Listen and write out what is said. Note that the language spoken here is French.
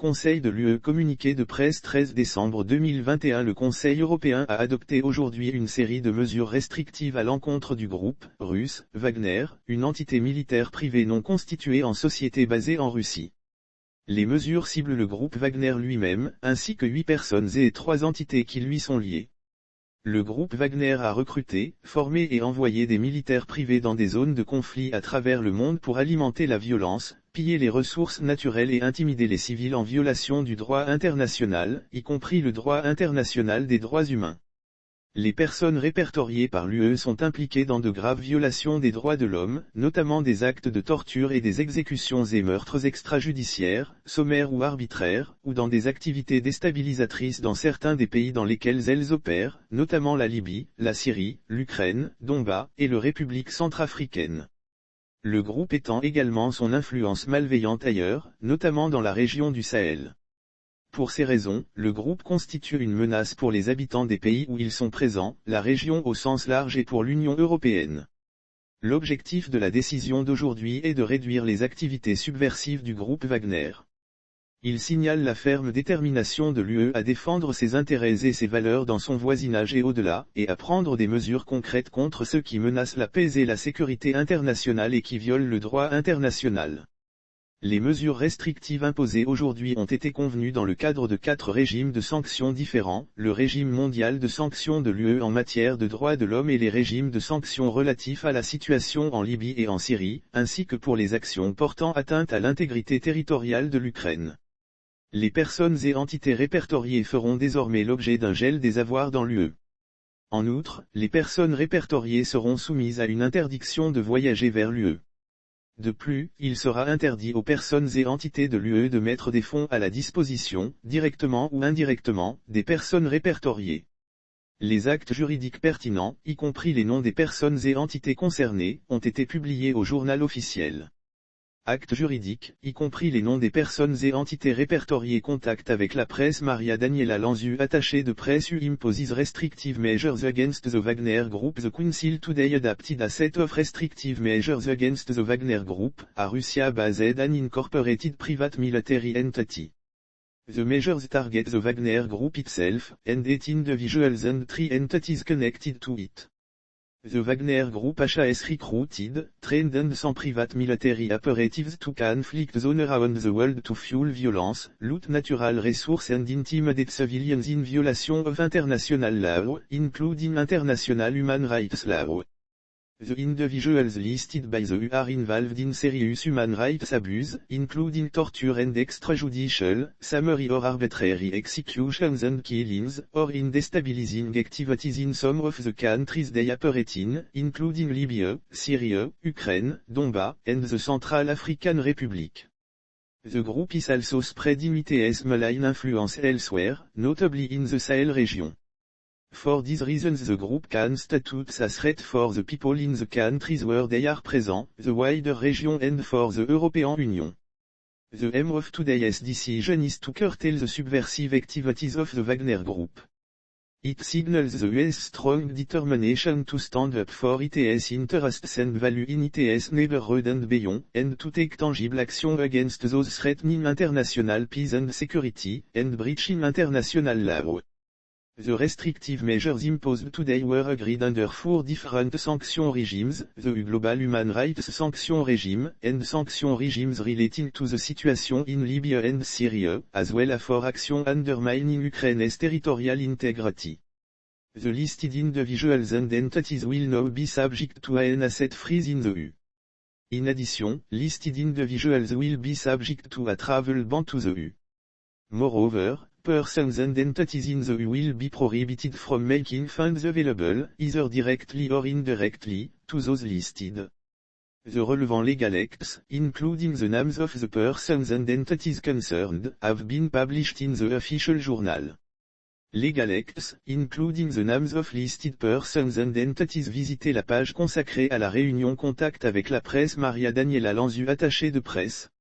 Conseil de l'UE communiqué de presse 13 décembre 2021. Le Conseil européen a adopté aujourd'hui une série de mesures restrictives à l'encontre du groupe russe Wagner, une entité militaire privée non constituée en société basée en Russie. Les mesures ciblent le groupe Wagner lui-même, ainsi que 8 personnes et 3 entités qui lui sont liées. Le groupe Wagner a recruté, formé et envoyé des militaires privés dans des zones de conflit à travers le monde pour alimenter la violence, piller les ressources naturelles et intimider les civils en violation du droit international, y compris le droit international des droits humains. Les personnes répertoriées par l'UE sont impliquées dans de graves violations des droits de l'homme, notamment des actes de torture et des exécutions et meurtres extrajudiciaires, sommaires ou arbitraires, ou dans des activités déstabilisatrices dans certains des pays dans lesquels elles opèrent, notamment la Libye, la Syrie, l'Ukraine, Donbass, et la République centrafricaine. Le groupe étend également son influence malveillante ailleurs, notamment dans la région du Sahel. Pour ces raisons, le groupe constitue une menace pour les habitants des pays où ils sont présents, la région au sens large et pour l'Union européenne. L'objectif de la décision d'aujourd'hui est de réduire les activités subversives du groupe Wagner. Il signale la ferme détermination de l'UE à défendre ses intérêts et ses valeurs dans son voisinage et au-delà, et à prendre des mesures concrètes contre ceux qui menacent la paix et la sécurité internationale et qui violent le droit international. Les mesures restrictives imposées aujourd'hui ont été convenues dans le cadre de 4 régimes de sanctions différents, le régime mondial de sanctions de l'UE en matière de droits de l'homme et les régimes de sanctions relatifs à la situation en Libye et en Syrie, ainsi que pour les actions portant atteinte à l'intégrité territoriale de l'Ukraine. Les personnes et entités répertoriées feront désormais l'objet d'un gel des avoirs dans l'UE. En outre, les personnes répertoriées seront soumises à une interdiction de voyager vers l'UE. De plus, il sera interdit aux personnes et entités de l'UE de mettre des fonds à la disposition, directement ou indirectement, des personnes répertoriées. Les actes juridiques pertinents, y compris les noms des personnes et entités concernées, ont été publiés au journal officiel. Actes juridiques, y compris les noms des personnes et entités répertoriées. Contact avec la presse. Maria Daniela Lanzu, attachée de presse. Imposes restrictive measures against the Wagner Group. The Council today adopted a set of restrictive measures against the Wagner Group, a Russia-based and incorporated private military entity. The measures target the Wagner Group itself, and its individuals and 3 entities connected to it. The Wagner Group has recruited, trained and some private military operatives to conflict zones around the world to fuel violence, loot natural resources and intimidate civilians in violation of international law, including international human rights law. The individuals listed by the EU are involved in serious human rights abuse, including torture and extrajudicial, summary or arbitrary executions and killings, or in destabilizing activities in some of the countries they operate in, including Libya, Syria, Ukraine, Donbass, and the Central African Republic. The group is also spreading its malign influence elsewhere, notably in the Sahel region. For these reasons the group constitutes a threat for the people in the countries where they are present, the wider region and for the European Union. The aim of today's decision is to curtail the subversive activities of the Wagner Group. It signals the US's strong determination to stand up for its interests and value in its neighborhood and beyond, and to take tangible action against those threatening international peace and security, and breaching international law. The restrictive measures imposed today were agreed under 4 different sanction regimes, the Global Human Rights Sanction Regime, and sanction regimes relating to the situation in Libya and Syria, as well as for action undermining Ukraine's territorial integrity. The listed individuals and entities will now be subject to an asset freeze in the EU. In addition, listed individuals will be subject to a travel ban to the EU. Moreover, persons and entities in the EU will be prohibited from making funds available, either directly or indirectly, to those listed. The relevant legal acts, including the names of the persons and entities concerned, have been published in the official journal. Legal acts, including the names of listed persons and entities. Visitez la page consacrée à la réunion Contact avec la presse. Maria Daniela Lanzu, attachée de presse.